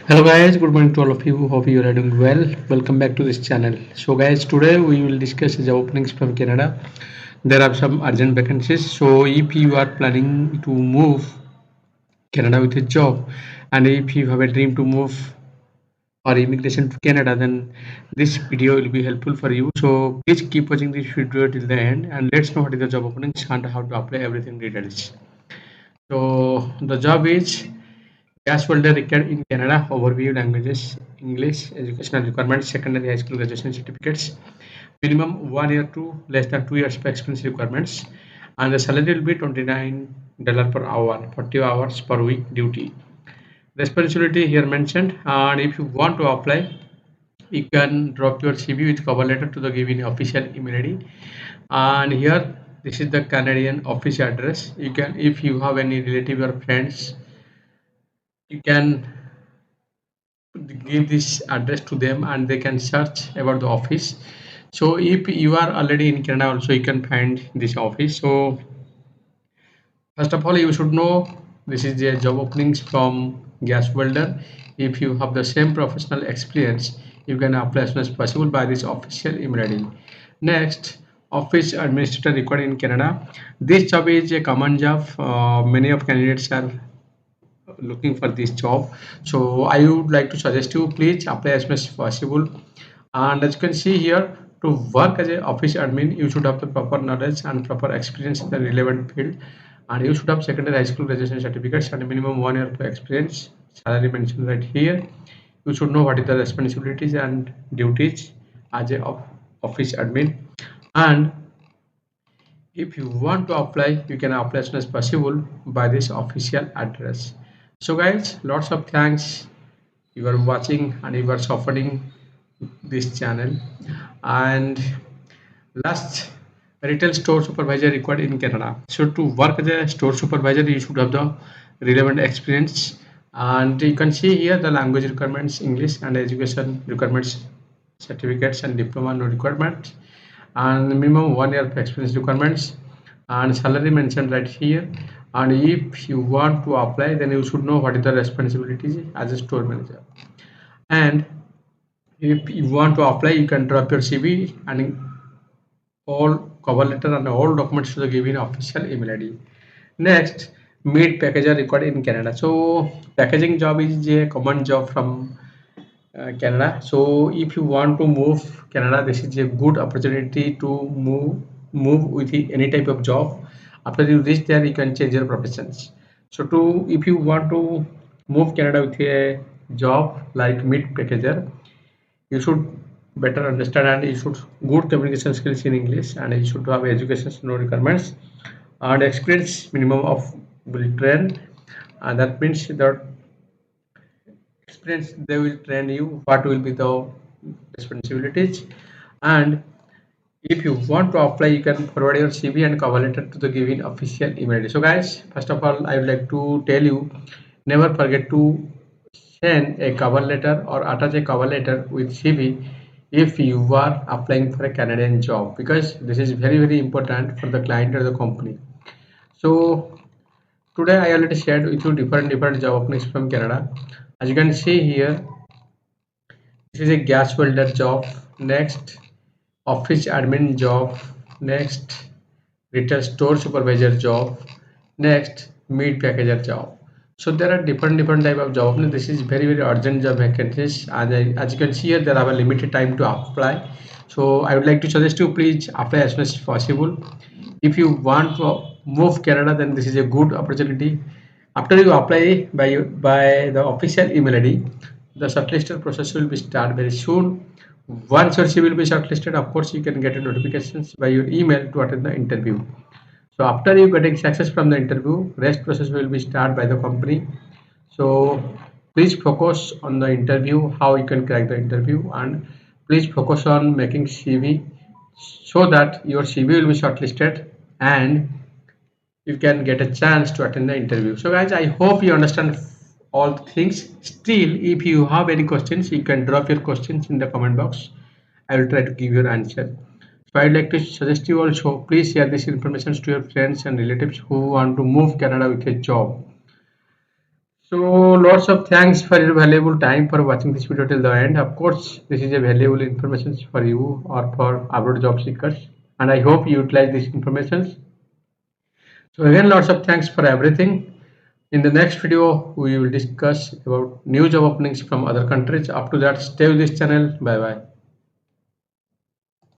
Hello guys, good morning to all of you. Hope you are doing well. Welcome back to this channel. So guys, today we will discuss the job openings from Canada. There are some urgent vacancies. So if you are planning to move Canada with a job, and if you have a dream to move or immigration to Canada, then this video will be helpful for you. So please keep watching this video till the end, and let's know what is the job openings and how to apply everything details. So the job is gas welder required in Canada. Overview languages: English, educational requirements, secondary high school graduation certificates, minimum 1 year to less than 2 years of experience requirements, and the salary will be $29 per hour, 40 hours per week duty. Responsibility here mentioned, and if you want to apply, you can drop your CV with cover letter to the given official email ID. And here, this is the Canadian office address. You can, if you have any relative or friends, you can give this address to them and they can search about the office. So if you are already in Canada also, you can find this office. So first of all, you should know this is the job openings from gas welder. If you have the same professional experience, you can apply as soon as possible by this official email ID. Next, office administrator required in Canada. This job is a common job. Many of candidates are looking for this job, so I would like to suggest you please apply as much as possible. And as you can see here, to work as a office admin, you should have the proper knowledge and proper experience in the relevant field, and you should have secondary high school graduation certificates and minimum 1 year of experience. Salary mentioned right here. You should know what is the responsibilities and duties as a office admin. And if you want to apply, you can apply as soon as possible by this official address. So guys, lots of thanks. You are watching and you are supporting this channel. And last, retail store supervisor required in Canada. So to work as a store supervisor, you should have the relevant experience. And you can see here the language requirements: English, and education requirements, certificates and diploma no requirement, and minimum 1 year of experience requirements, and salary mentioned right here. And if you want to apply, then you should know what is the responsibilities as a store manager. And if you want to apply, you can drop your CV and all cover letter and all documents to the given official email ID. Next, meat packager required in Canada. So packaging job is a common job from Canada. So if you want to move Canada, this is a good opportunity to move with any type of job. After you reach there, you can change your professions. So to if you want to move Canada with a job like meat packager, you should better understand and you should good communication skills in English, and you should have education no requirements and experience minimum of will train. And that means that experience they will train you what will be the responsibilities. And if you want to apply, you can forward your CV and cover letter to the given official email ID. So guys, first of all, I would like to tell you, never forget to send a cover letter or attach a cover letter with CV if you are applying for a Canadian job, because this is very important for the client or the company. So today I already shared with you different job openings from Canada. As you can see here, this is a gas welder job. Next, office admin job. Next, retail store supervisor job. Next, meat packager job. So there are different type of job. This is very urgent job vacancies, and as you can see here, there are a limited time to apply. So I would like to suggest you please apply as soon as possible. If you want to move Canada, then this is a good opportunity. After you apply by the official email ID, the shortlisted process will be start very soon. Once your CV will be shortlisted, of course, you can get a notifications by your email to attend the interview. So after you getting success from the interview, rest process will be start by the company. So please focus on the interview, how you can crack the interview, and please focus on making CV so that your CV will be shortlisted and you can get a chance to attend the interview. So guys, I hope you understand all the things. Still, if you have any questions, you can drop your questions in the comment box. I will try to give your answer. So I'd like to suggest you also, please share this information to your friends and relatives who want to move Canada with a job. So lots of thanks for your valuable time for watching this video till the end. Of course, this is a valuable information for you or for abroad job seekers, and I hope you utilize this information. So again, lots of thanks for everything. In the next video, we will discuss about new job openings from other countries. Up to that, stay with this channel. Bye bye.